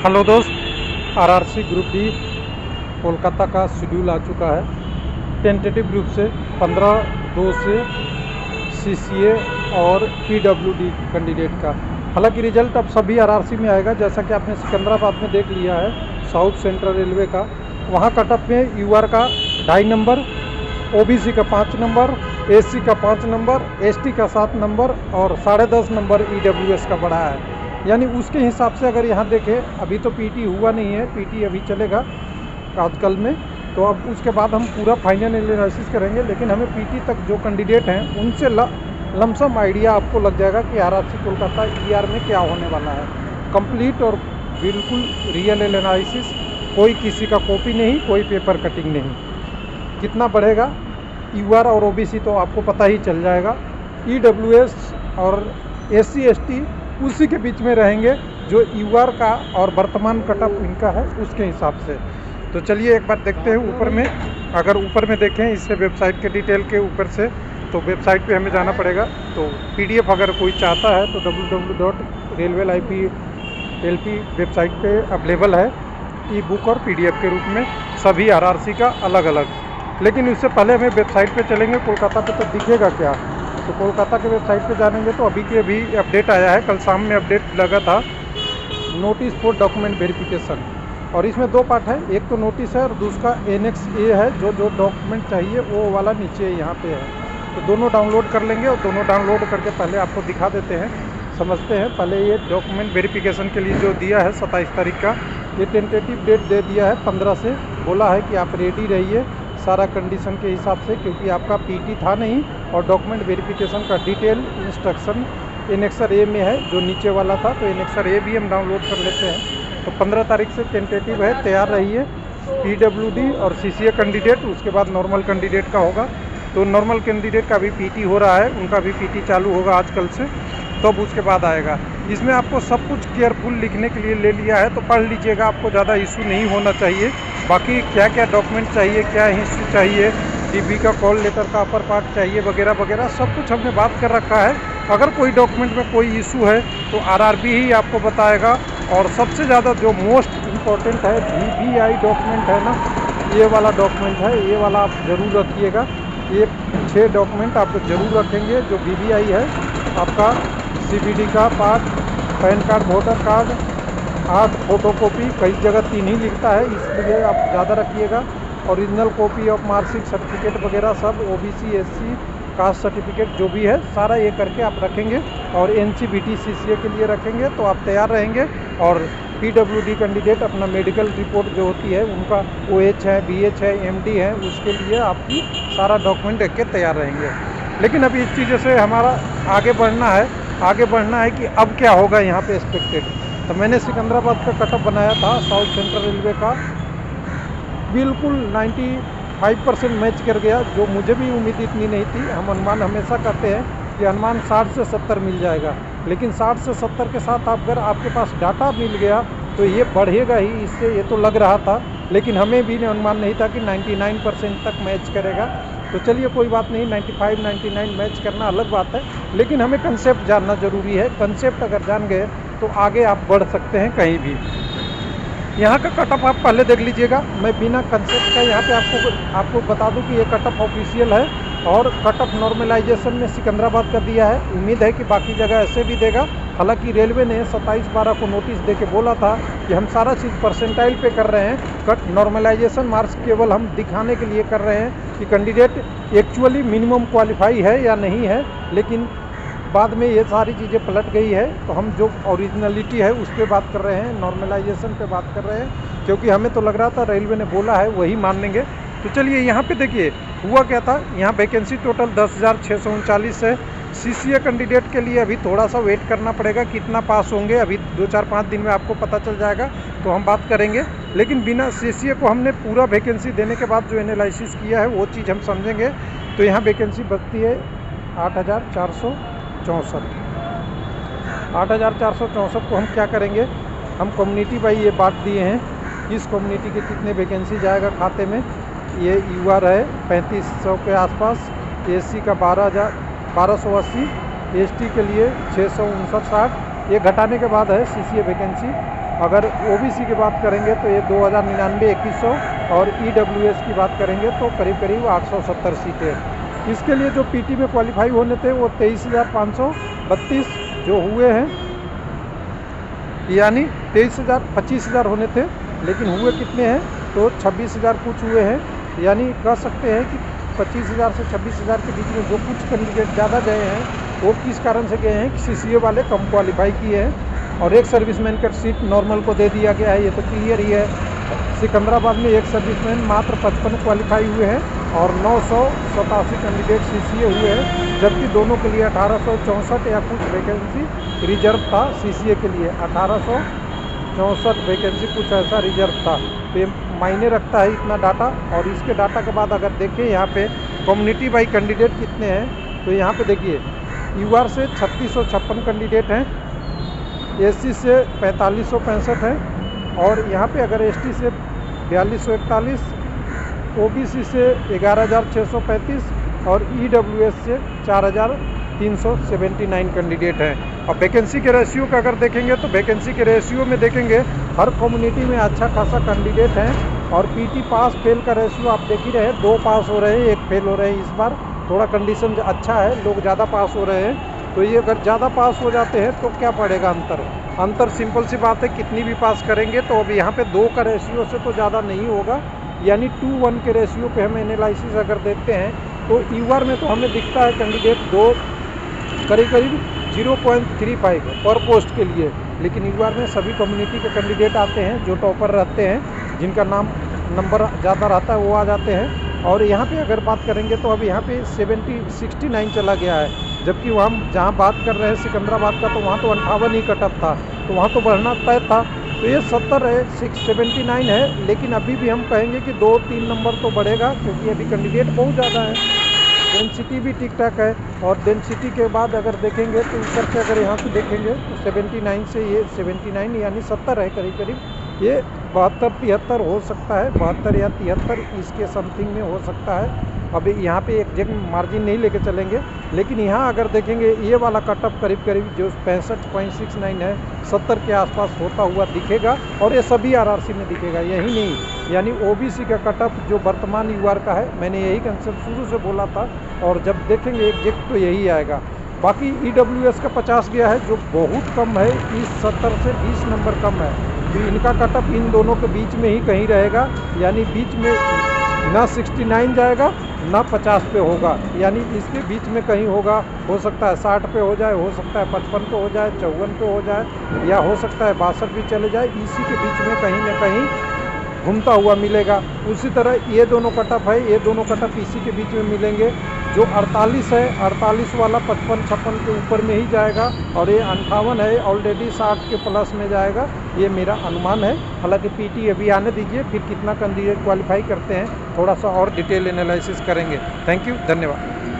Hello दोस्त, RRC group D Kolkata का schedule आ चुका है। टेंटेटिव रूप से 15/2 से सीसीए और पीडब्ल्यूडी कैंडिडेट का। हालांकि रिजल्ट अब सभी आरआरसी में आएगा, जैसा कि आपने सिकंदराबाद में देख लिया है साउथ सेंट्रल रेलवे का। वहाँ कटअप में यूआर का 2.5 नंबर, ओबीसी का 5 नंबर, एससी का 5 नंबर, एसटी का 7 नंबर और 10.5 नंबर ईडब्ल्यूएस का बढ़ा है। यानी उसके हिसाब से अगर यहाँ देखें, अभी तो पीटी हुआ नहीं है, पीटी अभी चलेगा आजकल में, तो अब उसके बाद हम पूरा फाइनल एनालिसिस करेंगे। लेकिन हमें पीटी तक जो कैंडिडेट हैं उनसे लमसम आइडिया आपको लग जाएगा कि आरआरसी कोलकाता ईआर में क्या होने वाला है। कंप्लीट और बिल्कुल रियल एनालिसिस, कोई किसी का कॉपी नहीं, कोई पेपर कटिंग नहीं। कितना बढ़ेगा यूआर और ओबीसी तो आपको पता ही चल जाएगा। ईडब्ल्यूएस और एससी एसटी उसी के बीच में रहेंगे, जो यूआर का और वर्तमान कटअप इनका है उसके हिसाब से। तो चलिए एक बार देखते हैं ऊपर में। अगर ऊपर में देखें इससे वेबसाइट के डिटेल के ऊपर से, तो वेबसाइट पे हमें जाना पड़ेगा। तो पीडीएफ अगर कोई चाहता है तो www.railwayLP वेबसाइट पे अवेलेबल है, ई बुक और पीडीएफ के रूप में सभी आरआरसी का अलग अलग। लेकिन उससे पहले हमें वेबसाइट पे चलेंगे। कोलकाता पे तो दिखेगा क्या, तो कोलकाता के वेबसाइट पे जानेंगे तो अभी के अभी अपडेट आया है, कल शाम में अपडेट लगा था, नोटिस फॉर डॉक्यूमेंट वेरिफिकेशन। और इसमें 2 पार्ट है, एक तो नोटिस है और दूसरा एनेक्स ए है, जो जो डॉक्यूमेंट चाहिए वो वाला नीचे यहाँ पे है। तो दोनों डाउनलोड कर लेंगे और दोनों डाउनलोड करके पहले आपको दिखा देते हैं, समझते हैं। पहले ये डॉक्यूमेंट वेरिफिकेशन के लिए जो दिया है 27 तारीख का, ये टेंटेटिव डेट दे दिया है 15 से। बोला है कि आप रेडी रहिए सारा कंडीशन के हिसाब से, क्योंकि आपका पीटी था नहीं और डॉक्यूमेंट वेरिफिकेशन का डिटेल इंस्ट्रक्शन एनेक्सर ए में है जो नीचे वाला था। तो एनेक्सर ए भी हम डाउनलोड कर लेते हैं। तो 15 तारीख से टेंटेटिव है, तैयार रहिए। पीडब्ल्यूडी और सीसीए कैंडिडेट, उसके बाद नॉर्मल कैंडिडेट का होगा। तो नॉर्मल कैंडिडेट का भी पीटी हो रहा है, उनका भी पीटी चालू होगा आजकल से, तब उसके बाद आएगा। इसमें आपको सब कुछ केयरफुल लिखने के लिए ले लिया है, तो पढ़ लीजिएगा, आपको ज़्यादा इशू नहीं होना चाहिए। बाकी क्या क्या डॉक्यूमेंट चाहिए, क्या हिस्ट्री चाहिए, डीबी का कॉल लेटर का अपर पार्ट चाहिए वगैरह वगैरह, सब कुछ हमने बात कर रखा है। अगर कोई डॉक्यूमेंट में कोई इशू है तो आरआरबी ही आपको बताएगा। और सबसे ज़्यादा जो मोस्ट इम्पॉर्टेंट है वीवीआई डॉक्यूमेंट है ना, ये वाला डॉक्यूमेंट है, ये वाला आप ज़रूर रखिएगा। ये 6 डॉक्यूमेंट आप ज़रूर रखेंगे। जो वीवीआई है आपका सीबीडी का part, pan card, voter card, 8 photocopy, कई जगह 3 ही लिखता है, इसलिए आप ज़्यादा रखिएगा। Original copy of marksheet, certificate वगैरह सब, ओबीसी एससी कास्ट सर्टिफिकेट जो भी है सारा ये करके आप रखेंगे। और एनसीबीटी सीसीए के लिए रखेंगे तो आप तैयार रहेंगे। और पीडब्ल्यूडी कैंडिडेट अपना मेडिकल रिपोर्ट जो होती है उनका ओएच है, बीएच है, एमडी है, उसके लिए आपकी सारा डॉक्यूमेंट रख के तैयार रहेंगे। लेकिन अभी इस चीज़ों से हमारा आगे बढ़ना है कि अब क्या होगा यहाँ पे एक्सपेक्टेड। तो मैंने सिकंदराबाद का कटअप बनाया था साउथ सेंट्रल रेलवे का, बिल्कुल 95% मैच कर गया, जो मुझे भी उम्मीद इतनी नहीं थी। हम अनुमान हमेशा करते हैं कि अनुमान 60 से 70 मिल जाएगा, लेकिन 60 से 70 के साथ अगर आपके पास डाटा मिल गया तो ये बढ़ेगा ही, इससे ये तो लग रहा था। लेकिन हमें भी अनुमान नहीं था कि 99% तक मैच करेगा। तो चलिए कोई बात नहीं, 95-99 मैच करना अलग बात है, लेकिन हमें कंसेप्ट जानना ज़रूरी है। कंसेप्ट अगर जान गए तो आगे आप बढ़ सकते हैं कहीं भी। यहाँ का कटअप आप पहले देख लीजिएगा। मैं बिना कंसेप्ट का यहाँ पे आपको बता दूं कि ये कटअप ऑफिशियल है और कटअप नॉर्मलाइजेशन में सिकंदराबाद का दिया है। उम्मीद है कि बाकी जगह ऐसे भी देगा। हालांकि रेलवे ने 27/12 को नोटिस दे के बोला था कि हम सारा चीज़ परसेंटाइल पे कर रहे हैं, कट नॉर्मलाइजेशन मार्क्स केवल हम दिखाने के लिए कर रहे हैं कि कैंडिडेट एक्चुअली मिनिमम क्वालिफाई है या नहीं है। लेकिन बाद में ये सारी चीज़ें पलट गई है, तो हम जो ओरिजिनलिटी है उस पर बात कर रहे हैं, नॉर्मलाइजेशन पे बात कर रहे हैं, क्योंकि हमें तो लग रहा था रेलवे ने बोला है वही मान लेंगे। तो चलिए यहाँ पे देखिए हुआ क्या था। यहाँ वैकेंसी टोटल 10,639 है। सीसीए कैंडिडेट के लिए अभी थोड़ा सा वेट करना पड़ेगा, कितना पास होंगे अभी 2-4-5 दिन में आपको पता चल जाएगा, तो हम बात करेंगे। लेकिन बिना सीसीए को हमने पूरा वैकेंसी देने के बाद जो एनालिसिस किया है वो चीज़ हम समझेंगे। तो यहाँ वैकेंसी बचती है 8,464। 8,464 को हम क्या करेंगे, हम कम्युनिटी बाई ये बांट दिए हैं, इस कम्युनिटी के कितने वैकेंसी जाएगा खाते में। ये यूआर है 3500 के आसपास, एससी का 1280, एसटी के लिए 659-60, ये घटाने के बाद है सीसीए वैकेंसी। अगर ओबीसी की बात करेंगे तो ये 2099 2100 और ईडब्ल्यूएस की बात करेंगे तो करीब करीब 870 सीटें। इसके लिए जो पीटी में क्वालिफाई होने थे वो 23,532 जो हुए हैं, यानी 25,000 होने थे, लेकिन हुए कितने हैं तो 26,000 कुछ हुए हैं। यानी कह सकते हैं कि 25,000 से 26,000 के बीच में जो कुछ कैंडिडेट ज़्यादा गए हैं वो किस कारण से गए हैं कि सीसीए वाले कम क्वालिफाई किए हैं और एक सर्विसमैन का सीट नॉर्मल को दे दिया गया है, ये तो क्लियर ही है। सिकंदराबाद में एक सर्विसमैन मात्र 55 क्वालिफाई हुए हैं और 987 कैंडिडेट सीसीए हुए हैं, जबकि दोनों के लिए 1864 या कुछ वैकेंसी रिजर्व था। सीसीए के लिए 1864 वैकेंसी कुछ ऐसा रिजर्व था। तो ये मायने रखता है इतना डाटा। और इसके डाटा के बाद अगर देखें यहाँ पे कम्युनिटी बाई कैंडिडेट कितने हैं, तो यहाँ पे देखिए यूआर से 3656 कैंडिडेट हैं, एससी से 4565 है और यहाँ पे अगर एसटी से 4241, ओबीसी से 11,635 और ईडब्ल्यूएस से 4,379 कैंडिडेट हैं। और वैकेंसी के रेशियो का अगर देखेंगे तो वैकेंसी के रेशियो में देखेंगे हर कम्युनिटी में अच्छा खासा कैंडिडेट हैं। और पीटी पास फेल का रेशियो आप देख ही रहे हैं, 2 पास हो रहे हैं 1 फेल हो रहे हैं। इस बार थोड़ा कंडीशन अच्छा है, लोग ज़्यादा पास हो रहे हैं। तो ये अगर ज़्यादा पास हो जाते हैं तो क्या पड़ेगा अंतर सिंपल सी बात है, कितनी भी पास करेंगे तो अब यहाँ पे 2 का रेशियो से तो ज़्यादा नहीं होगा, यानी 2:1 के रेशियो पे हम एनालिसिस अगर देखते हैं तो यूआर में तो हमें दिखता है कैंडिडेट 2 करीब 0.35 पर पोस्ट के लिए, लेकिन यूआर में सभी कम्युनिटी के कैंडिडेट आते हैं जो टॉपर रहते हैं, जिनका नंबर ज़्यादा रहता है वो आ जाते हैं। और यहाँ पे अगर बात करेंगे तो अब यहाँ पे 69 चला गया है, जबकि वहाँ जहाँ बात कर रहे हैं सिकंदराबाद का तो वहाँ तो 58 ही कटअप था, तो वहाँ तो बढ़ना तय था। तो ये 70 है, 79 है, लेकिन अभी भी हम कहेंगे कि 2-3 नंबर तो बढ़ेगा, क्योंकि अभी कैंडिडेट बहुत ज़्यादा है। डेंसिटी भी ठीक ठाक है। और डेंसिटी के बाद अगर देखेंगे तो ऊपर से अगर यहाँ से देखेंगे तो 79 से ये 79 यानी 70 है करीब, ये 72-73 हो सकता है, 72 या 73 इसके समथिंग में हो सकता है। अभी यहाँ पे एग्जैक्ट मार्जिन नहीं लेके चलेंगे, लेकिन यहाँ अगर देखेंगे ये वाला कटअप करीब जो 65.69 है 70 के आसपास होता हुआ दिखेगा, और ये सभी आरआरसी में दिखेगा। यही नहीं, यानी ओबीसी का कटअप जो वर्तमान यूआर का है, मैंने यही कंसेप्ट शुरू से बोला था, और जब देखेंगे एग्जैक्ट तो यही आएगा। बाकी ईडब्ल्यूएस का 50 गया है जो बहुत कम है, इस 70 से 20 नंबर कम है। तो इनका कटअप इन दोनों के बीच में ही कहीं रहेगा, यानी बीच में ना 69 जाएगा ना 50 पे होगा, यानी इसके बीच में कहीं होगा। हो सकता है 60 पे हो जाए, हो सकता है 55 पे हो जाए, 54 पे हो जाए, या हो सकता है 62 भी चले जाए। इसी के बीच में कहीं ना कहीं घूमता हुआ मिलेगा। उसी तरह ये दोनों कटअप है, ये दोनों कटअप इसी के बीच में मिलेंगे। जो 48 है, 48 वाला 55-56 के ऊपर में ही जाएगा, और ये 58 है ऑलरेडी 60 के प्लस में जाएगा, ये मेरा अनुमान है। हालांकि पीटी अभी आने दीजिए, फिर कितना कैंडिडेट क्वालिफाई करते हैं थोड़ा सा और डिटेल एनालिसिस करेंगे। थैंक यू, धन्यवाद।